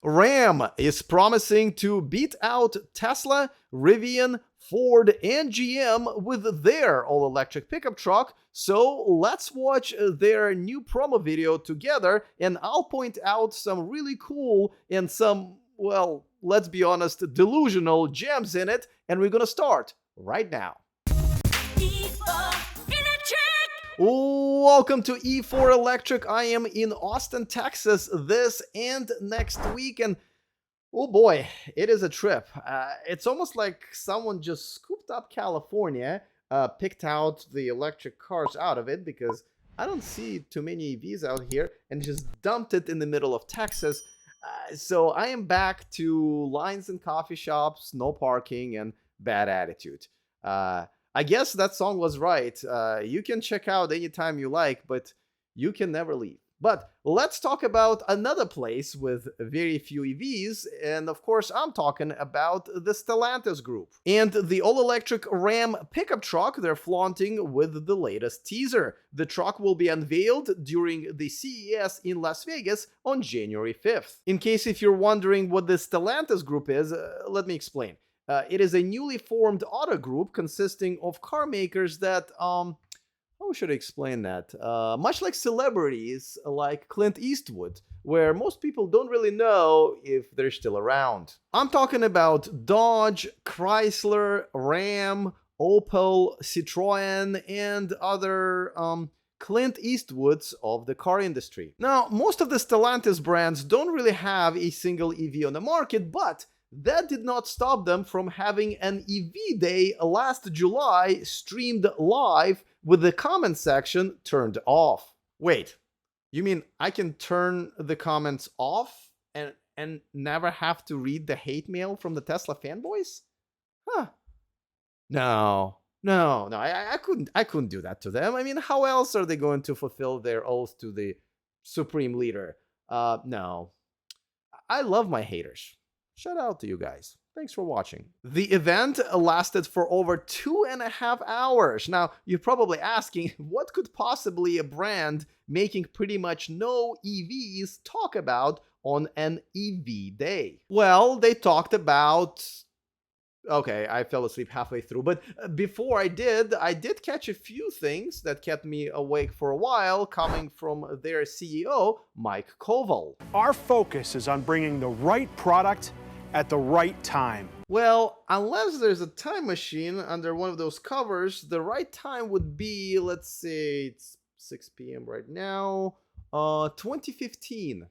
Ram is promising to beat out Tesla, Rivian, Ford, and GM with their all-electric pickup truck. So let's watch their new promo video together, and I'll point out some really cool and some, well, let's be honest, delusional gems in it, and we're gonna start right now. Welcome to E4 Electric. I am in Austin, Texas this and next week, and oh boy, it is a trip. It's almost like someone just scooped up California, picked out the electric cars out of it, because I don't see too many EVs out here, and just dumped it in the middle of Texas. So I am back to lines in coffee shops, no parking, and bad attitude. I guess that song was right. You can check out anytime you like, but you can never leave. But let's talk about another place with very few EVs, and of course I'm talking about the Stellantis group. And the all-electric Ram pickup truck they're flaunting with the latest teaser. The truck will be unveiled during the CES in Las Vegas on January 5th. In case if you're wondering what the Stellantis group is, let me explain. It is a newly formed auto group consisting of car makers that, how should I explain that? Much like celebrities like Clint Eastwood, where most people don't really know if they're still around. I'm talking about Dodge, Chrysler, Ram, Opel, Citroën, and other Clint Eastwoods of the car industry. Now, most of the Stellantis brands don't really have a single EV on the market, but that did not stop them from having an EV day last July streamed live with the comment section turned off. Wait, you mean I can turn the comments off and never have to read the hate mail from the Tesla fanboys? Huh. No, I couldn't do that to them. I mean, how else are they going to fulfill their oath to the supreme leader? No. I love my haters. Shout out to you guys. Thanks for watching. The event lasted for over 2.5 hours. Now, you're probably asking, what could possibly a brand making pretty much no EVs talk about on an EV day? Well, they talked about... Okay, I fell asleep halfway through, but before I did catch a few things that kept me awake for a while, coming from their CEO, Mike Koval. Our focus is on bringing the right product at the right time. Well, unless there's a time machine under one of those covers, the right time would be, let's say, it's 6 p.m. right now, 2015.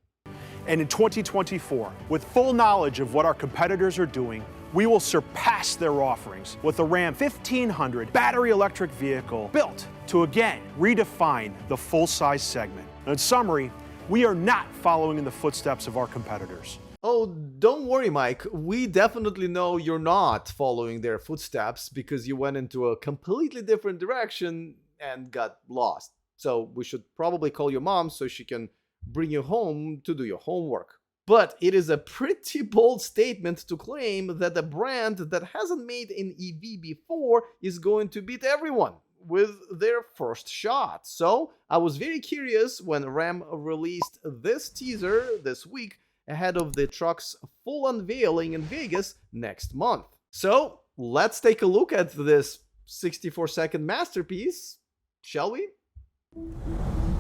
And in 2024, with full knowledge of what our competitors are doing, we will surpass their offerings with the Ram 1500 battery electric vehicle built to again redefine the full-size segment. In summary, we are not following in the footsteps of our competitors. Oh, don't worry, Mike. We definitely know you're not following their footsteps because you went into a completely different direction and got lost. So we should probably call your mom so she can bring you home to do your homework. But it is a pretty bold statement to claim that a brand that hasn't made an EV before is going to beat everyone with their first shot. So I was very curious when Ram released this teaser this week ahead of the truck's full unveiling in Vegas next month. So let's take a look at this 64-second masterpiece, shall we?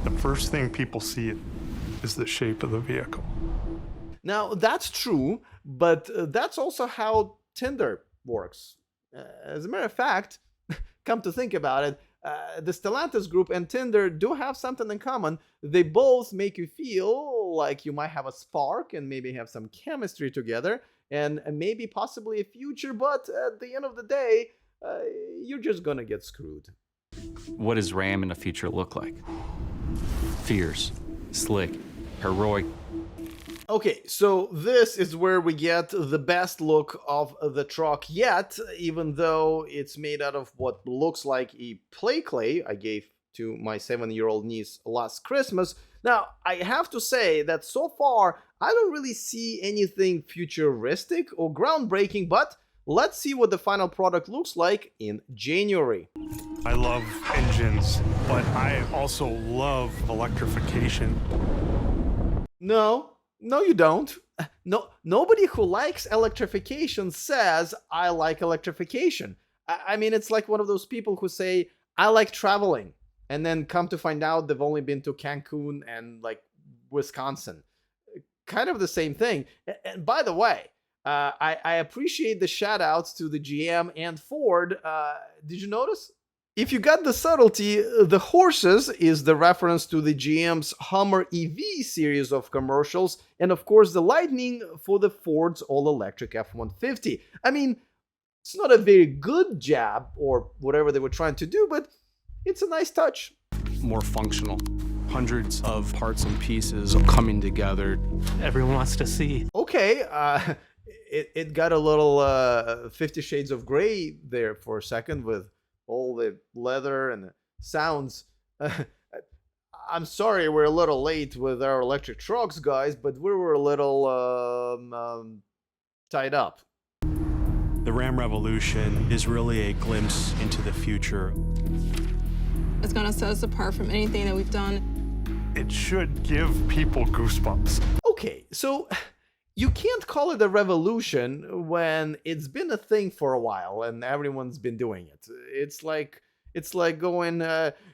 The first thing people see is the shape of the vehicle. Now, that's true, but that's also how Tinder works. As a matter of fact, come to think about it, the Stellantis group and Tinder do have something in common. They both make you feel like you might have a spark and maybe have some chemistry together and maybe possibly a future, but at the end of the day, you're just gonna get screwed. What does Ram in the future look like? Fierce, slick, heroic. Okay, so this is where we get the best look of the truck yet, even though it's made out of what looks like a play clay I gave to my 7-year-old niece last Christmas. Now, I have to say that so far, I don't really see anything futuristic or groundbreaking, but let's see what the final product looks like in January. I love engines, but I also love electrification. No, you don't. Nobody who likes electrification says, I like electrification. I mean, it's like one of those people who say, I like traveling, and then come to find out they've only been to Cancun and like Wisconsin. Kind of the same thing. And by the way, I appreciate the shout outs to the GM and Ford. Did you notice? If you got the subtlety, the horses is the reference to the GM's Hummer EV series of commercials, and of course the lightning for the Ford's all-electric F-150. I mean, it's not a very good jab or whatever they were trying to do, but it's a nice touch. More functional. Hundreds of parts and pieces coming together. Everyone wants to see. Okay, it got a little 50 Shades of Grey there for a second with all the leather and the sounds. I'm sorry we're a little late with our electric trucks, guys, but we were a little tied up. The Ram Revolution is really a glimpse into the future. It's gonna set us apart from anything that we've done. It should give people goosebumps. Okay, so you can't call it a revolution when it's been a thing for a while and everyone's been doing it. It's like going,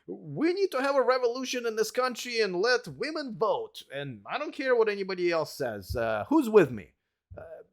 we need to have a revolution in this country and let women vote. And I don't care what anybody else says. Who's with me?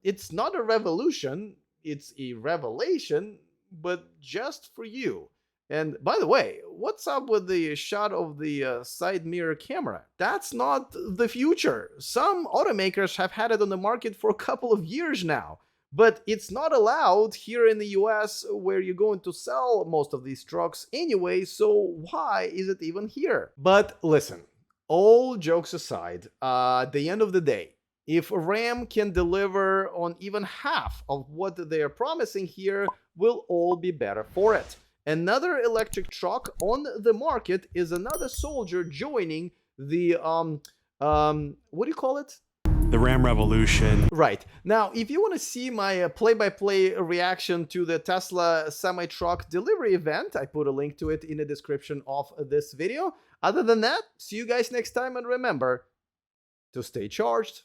It's not a revolution. It's a revelation, but just for you. And by the way, what's up with the shot of the side mirror camera? That's not the future. Some automakers have had it on the market for a couple of years now, but it's not allowed here in the US where you're going to sell most of these trucks anyway, so why is it even here? But listen, all jokes aside, at the end of the day, if Ram can deliver on even half of what they are promising here, we'll all be better for it. Another electric truck on the market is another soldier joining the, what do you call it? The Ram Revolution. Right. Now, if you want to see my play-by-play reaction to the Tesla semi-truck delivery event, I put a link to it in the description of this video. Other than that, see you guys next time, and remember to stay charged.